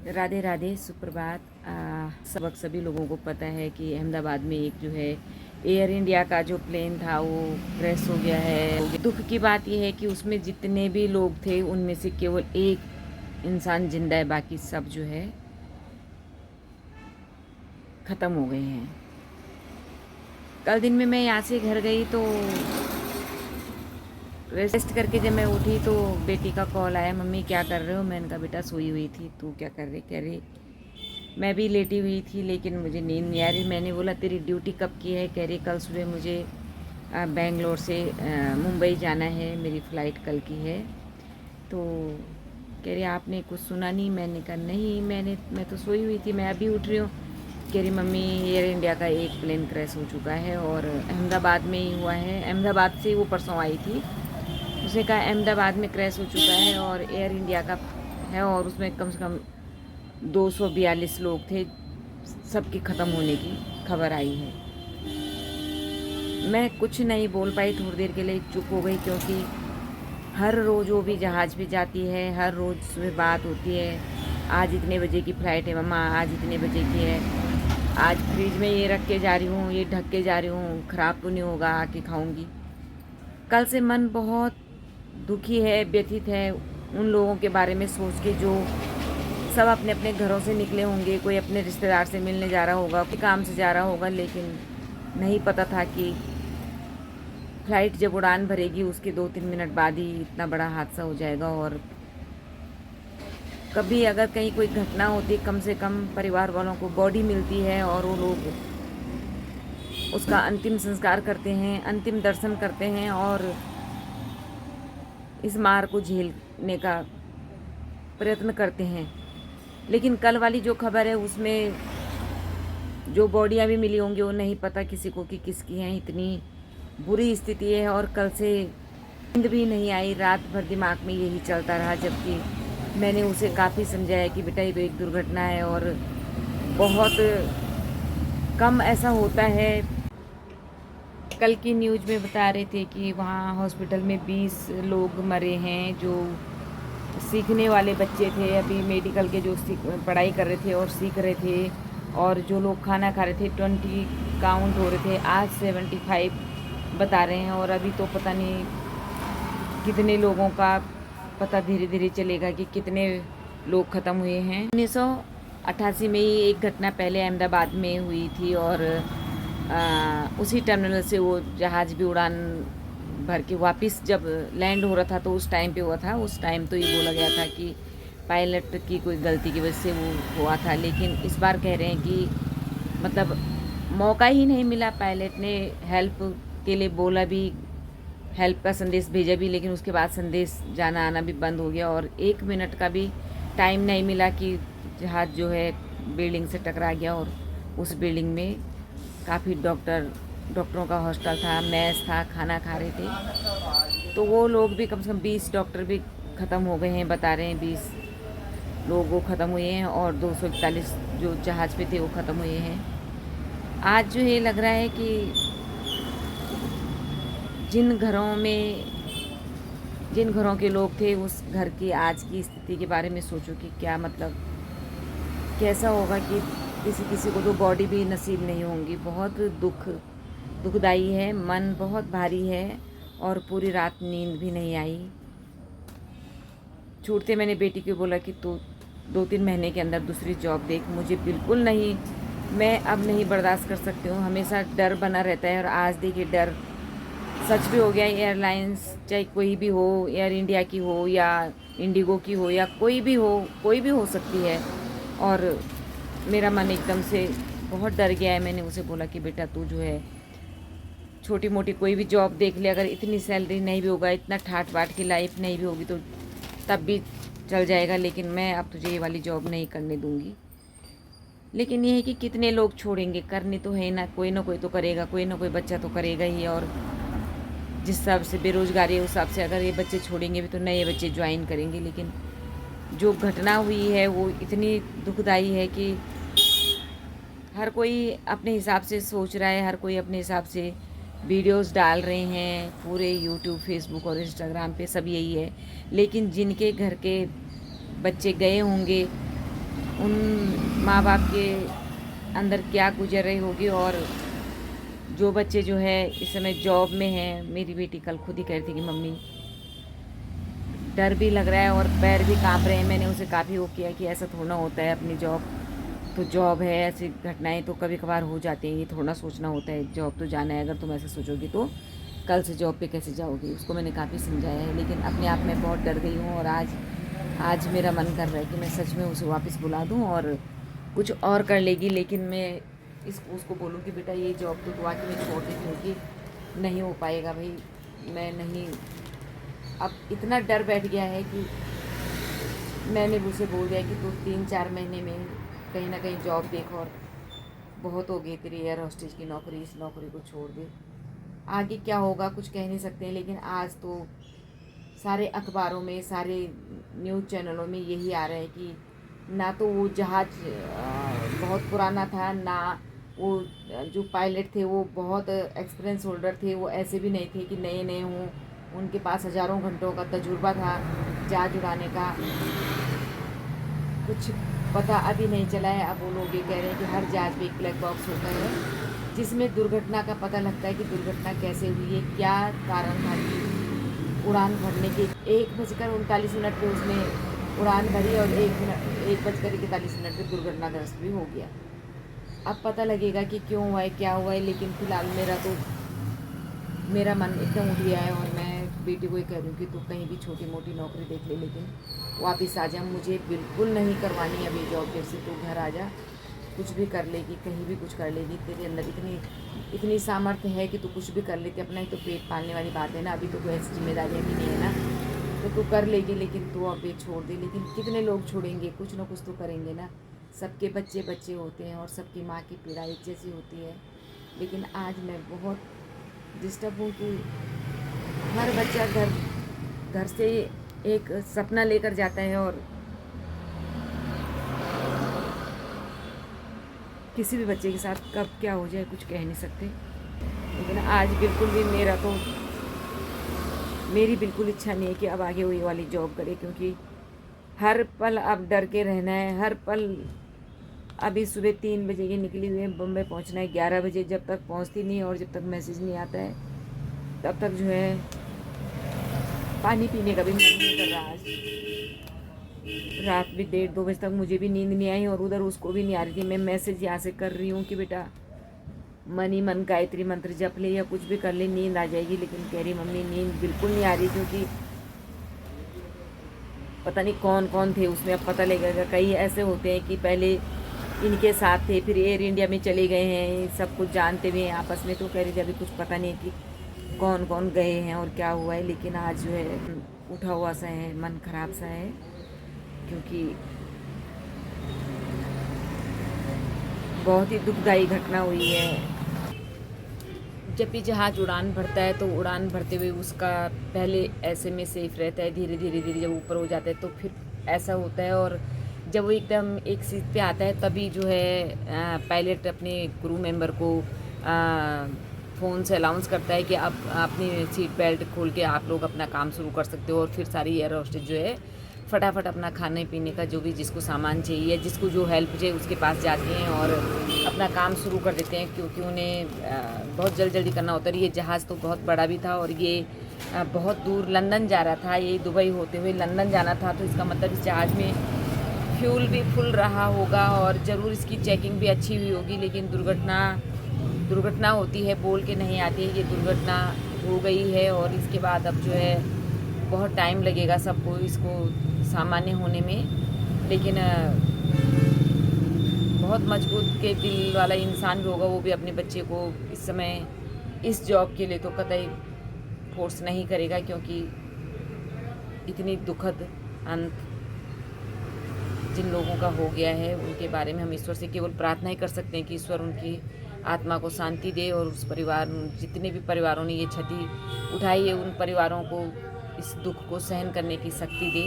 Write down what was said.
राधे राधे, सुप्रभात। सब वक्त सभी लोगों को पता है कि अहमदाबाद में एक जो है एयर इंडिया का जो प्लेन था वो क्रैश हो गया है। दुख की बात यह है कि उसमें जितने भी लोग थे उनमें से केवल एक इंसान जिंदा है, बाकी सब जो है ख़त्म हो गए हैं। कल दिन में मैं यहाँ से घर गई तो रेस्ट करके जब मैं उठी तो बेटी का कॉल आया, मम्मी क्या कर रहे हो? मैंने कहा बेटा सोई हुई थी। तू क्या कर रही? कह रही मैं भी लेटी हुई थी लेकिन मुझे नींद नहीं आ रही। मैंने बोला तेरी ड्यूटी कब की है? कह रही कल सुबह मुझे बेंगलोर से मुंबई जाना है, मेरी फ़्लाइट कल की है। तो कह रही आपने कुछ सुना नहीं? मैंने कहा नहीं, मैं तो सोई हुई थी, मैं अभी उठ रही हूँ। कह रही मम्मी एयर इंडिया का एक प्लेन क्रैश हो चुका है और अहमदाबाद में ही हुआ है। अहमदाबाद से वो परसों आई थी। उसने कहा अहमदाबाद में क्रैश हो चुका है और एयर इंडिया का है और उसमें कम से कम 242 लोग थे, सबके ख़त्म होने की खबर आई है। मैं कुछ नहीं बोल पाई, थोड़ी देर के लिए चुप हो गई, क्योंकि हर रोज़ वो भी जहाज़ पे जाती है, हर रोज़ सुबह बात होती है, आज इतने बजे की फ़्लाइट है मम्मा, आज इतने बजे की है, आज फ्रिज में ये रख के जा रही हूँ, ये ढक के जा रही हूँ, ख़राब तो नहीं होगा, आके खाऊंगी। कल से मन बहुत दुखी है, व्यथित है उन लोगों के बारे में सोच के जो सब अपने अपने घरों से निकले होंगे। कोई अपने रिश्तेदार से मिलने जा रहा होगा, कोई काम से जा रहा होगा, लेकिन नहीं पता था कि फ्लाइट जब उड़ान भरेगी उसके 2-3 मिनट बाद ही इतना बड़ा हादसा हो जाएगा। और कभी अगर कहीं कोई घटना होती, कम से कम परिवार वालों को बॉडी मिलती है और वो लोग उसका अंतिम संस्कार करते हैं, अंतिम दर्शन करते हैं और इस मार को झेलने का प्रयत्न करते हैं। लेकिन कल वाली जो खबर है उसमें जो बॉडियां भी मिली होंगी वो नहीं पता किसी को कि किसकी हैं। इतनी बुरी स्थिति है और कल से नींद भी नहीं आई, रात भर दिमाग में यही चलता रहा। जबकि मैंने उसे काफ़ी समझाया कि बेटा ये तो एक दुर्घटना है और बहुत कम ऐसा होता है। कल की न्यूज़ में बता रहे थे कि वहाँ हॉस्पिटल में 20 लोग मरे हैं जो सीखने वाले बच्चे थे, अभी मेडिकल के जो पढ़ाई कर रहे थे और सीख रहे थे, और जो लोग खाना खा रहे थे 20 काउंट हो रहे थे, आज 75 बता रहे हैं। और अभी तो पता नहीं कितने लोगों का पता धीरे धीरे चलेगा कि कितने लोग ख़त्म हुए हैं। 1988 में ही एक घटना पहले अहमदाबाद में हुई थी और उसी टर्मिनल से वो जहाज़ भी उड़ान भर के वापस जब लैंड हो रहा था तो उस टाइम पे हुआ था। उस टाइम तो ये बोला गया था कि पायलट की कोई गलती की वजह से वो हुआ था, लेकिन इस बार कह रहे हैं कि मतलब मौका ही नहीं मिला। पायलट ने हेल्प के लिए बोला भी, हेल्प का संदेश भेजा भी, लेकिन उसके बाद संदेश जाना आना भी बंद हो गया और 1 मिनट का भी टाइम नहीं मिला कि जहाज़ जो है बिल्डिंग से टकरा गया। और उस बिल्डिंग में काफ़ी डॉक्टरों का हॉस्टल था, मेस था, खाना खा रहे थे। तो वो लोग भी कम से कम 20 डॉक्टर भी ख़त्म हो गए हैं, बता रहे हैं 20 लोग वो ख़त्म हुए हैं और 241 जो जहाज़ पे थे वो ख़त्म हुए हैं। आज जो ये लग रहा है कि जिन घरों के लोग थे उस घर की आज की स्थिति के बारे में सोचो कि क्या मतलब कैसा होगा कि किसी किसी को तो बॉडी भी नसीब नहीं होंगी। बहुत दुखदाई है, मन बहुत भारी है और पूरी रात नींद भी नहीं आई। छूटते मैंने बेटी को बोला कि तू 2-3 महीने के अंदर दूसरी जॉब देख। मुझे बिल्कुल नहीं, मैं अब नहीं बर्दाश्त कर सकती हूँ। हमेशा डर बना रहता है और आज देखिए डर सच भी हो गया। एयरलाइंस चाहे कोई भी हो, एयर इंडिया की हो या इंडिगो की हो या कोई भी हो सकती है। और मेरा मन एकदम से बहुत डर गया है। मैंने उसे बोला कि बेटा तू जो है छोटी मोटी कोई भी जॉब देख ले, अगर इतनी सैलरी नहीं भी होगा, इतना ठाट बाट की लाइफ नहीं भी होगी तो तब भी चल जाएगा, लेकिन मैं अब तुझे ये वाली जॉब नहीं करने दूंगी। लेकिन ये है कि कितने लोग छोड़ेंगे, करनी तो है ना कोई तो करेगा, कोई ना कोई बच्चा तो करेगा ही। और जिस हिसाब से बेरोज़गारी है उस हिसाब से अगर ये बच्चे छोड़ेंगे भी तो नए बच्चे ज्वाइन करेंगे। लेकिन जो घटना हुई है वो इतनी दुखदाई है कि हर कोई अपने हिसाब से सोच रहा है, हर कोई अपने हिसाब से वीडियोस डाल रहे हैं। पूरे यूट्यूब, फेसबुक और इंस्टाग्राम पे सब यही है। लेकिन जिनके घर के बच्चे गए होंगे उन माँ बाप के अंदर क्या गुजर रही होगी। और जो बच्चे जो है इस समय जॉब में हैं, मेरी बेटी कल खुद ही कह रही थी कि मम्मी डर भी लग रहा है और पैर भी कांप रहे हैं। मैंने उसे काफ़ी वो किया कि ऐसा थोड़ा होता है, अपनी जॉब तो जॉब है, ऐसी घटनाएं तो कभी कभार हो जाती हैं, ये थोड़ा सोचना होता है, जॉब तो जाना है, अगर तुम ऐसे सोचोगी तो कल से जॉब पे कैसे जाओगी। उसको मैंने काफ़ी समझाया है, लेकिन अपने आप में बहुत डर गई हूँ। और आज मेरा मन कर रहा है कि मैं सच में उसे वापस बुला दूँ और कुछ और कर लेगी। लेकिन मैं उसको बोलूँ कि बेटा ये जॉब तो तू आके मैं छोड़ दे, क्योंकि नहीं हो पाएगा भाई, मैं नहीं। अब इतना डर बैठ गया है कि मैंने उसे बोल दिया कि तू 3-4 महीने में कहीं ना कहीं जॉब देख, और बहुत हो गई तेरी एयर होस्टेज की नौकरी, इस नौकरी को छोड़ दे। आगे क्या होगा कुछ कह नहीं सकते हैं, लेकिन आज तो सारे अखबारों में, सारे न्यूज़ चैनलों में यही आ रहा है कि ना तो वो जहाज़ बहुत पुराना था, ना वो जो पायलट थे वो बहुत एक्सपीरियंस होल्डर थे, वो ऐसे भी नहीं थे कि नए नए हों, उनके पास हज़ारों घंटों का तजुर्बा था जहाज उड़ाने का। कुछ पता अभी नहीं चला है। अब वो लोग ये कह रहे हैं कि हर जहाज में एक ब्लैक बॉक्स होता है, जिसमें दुर्घटना का पता लगता है कि दुर्घटना कैसे हुई है, क्या कारण था कि उड़ान भरने के 1:39 पे उसने उड़ान भरी और 1:41 पे दुर्घटनाग्रस्त भी हो गया। अब पता लगेगा कि क्यों हुआ है, क्या हुआ है। लेकिन फ़िलहाल मेरा मन एकदम उठ गया है, और मैं बेटी को ही कह रही हूँ कि तू कहीं भी छोटी मोटी नौकरी देख ले, लेकिन वापस आ जा। मुझे बिल्कुल नहीं करवानी अभी जॉब फिर से, तू घर आ जा, कुछ भी कर लेगी, कहीं भी कुछ कर लेगी। तेरे अंदर इतनी सामर्थ्य है कि तू कुछ भी कर लेती। अपना ही तो पेट पालने वाली बात है ना, अभी तो कोई ऐसी जिम्मेदारियाँ भी नहीं है ना, तो तू कर लेगी। लेकिन तू अब ये छोड़ दे। लेकिन कितने लोग छोड़ेंगे, कुछ ना कुछ तो करेंगे ना। सबके बच्चे बच्चे होते हैं और सबकी माँ की पीड़ा एक जैसी होती है। लेकिन आज मैं बहुत डिस्टर्ब हूँ कि हर बच्चा घर से एक सपना लेकर जाता है, और किसी भी बच्चे के साथ कब क्या हो जाए कुछ कह नहीं सकते। लेकिन आज बिल्कुल भी मेरी बिल्कुल इच्छा नहीं है कि अब आगे वही वाली जॉब करे, क्योंकि हर पल अब डर के रहना है, हर पल। अभी सुबह 3 बजे की निकली हुई है, बम्बई पहुंचना है 11 बजे। जब तक पहुंचती नहीं और जब तक मैसेज नहीं आता है, तब तक जो है पानी पीने का भी मन नहीं कर रहा। आज रात भी 1:30-2 बजे तक मुझे भी नींद नहीं आई, और उधर उसको भी नहीं आ रही थी। मैं मैसेज यहाँ से कर रही हूँ कि बेटा मन ही मन गायत्री मंत्र जप ले या कुछ भी कर ले, नींद आ जाएगी। लेकिन कह रही मम्मी नींद बिल्कुल नहीं आ रही, क्योंकि पता नहीं कौन कौन थे उसमें। अब पता लगेगा, कई ऐसे होते हैं कि पहले इनके साथ थे, फिर एयर इंडिया में चले गए हैं, सब कुछ जानते हुए हैं आपस में। तो कह रही थी अभी कुछ पता नहीं कि कौन कौन गए हैं और क्या हुआ है। लेकिन आज जो है उठा हुआ सा है, मन खराब सा है, क्योंकि बहुत ही दुखदायी घटना हुई है। जब भी जहाज़ उड़ान भरता है तो उड़ान भरते हुए उसका पहले ऐसे में सेफ रहता है, धीरे धीरे जब ऊपर हो जाता है तो फिर ऐसा होता है। और जब वो एकदम एक सीट पे आता है तभी जो है पायलट अपने क्रू मेंबर को फ़ोन से अनाउंस करता है कि आप अपनी सीट बेल्ट खोल के आप लोग अपना काम शुरू कर सकते हो। और फिर सारी एयर होस्टेज जो है फटाफट अपना खाने पीने का जो भी जिसको सामान चाहिए, जिसको जो हेल्प चाहिए उसके पास जाते हैं और अपना काम शुरू कर देते हैं, क्योंकि उन्हें बहुत जल्दी करना होता है। ये जहाज़ तो बहुत बड़ा भी था, और ये बहुत दूर लंदन जा रहा था, ये दुबई होते हुए लंदन जाना था। तो इसका मतलब इस जहाज़ में फ्यूल भी फुल रहा होगा, और ज़रूर इसकी चेकिंग भी अच्छी हुई होगी। लेकिन दुर्घटना होती है, बोल के नहीं आती है। ये दुर्घटना हो गई है, और इसके बाद अब जो है बहुत टाइम लगेगा सबको इसको सामान्य होने में। लेकिन बहुत मजबूत के दिल वाला इंसान भी होगा, वो भी अपने बच्चे को इस समय इस जॉब के लिए तो कतई फोर्स नहीं करेगा, क्योंकि इतनी दुखद अंत जिन लोगों का हो गया है उनके बारे में हम ईश्वर से केवल प्रार्थना ही कर सकते हैं कि ईश्वर उनकी आत्मा को शांति दे, और उस परिवार, जितने भी परिवारों ने ये क्षति उठाई है, उन परिवारों को इस दुख को सहन करने की शक्ति दे।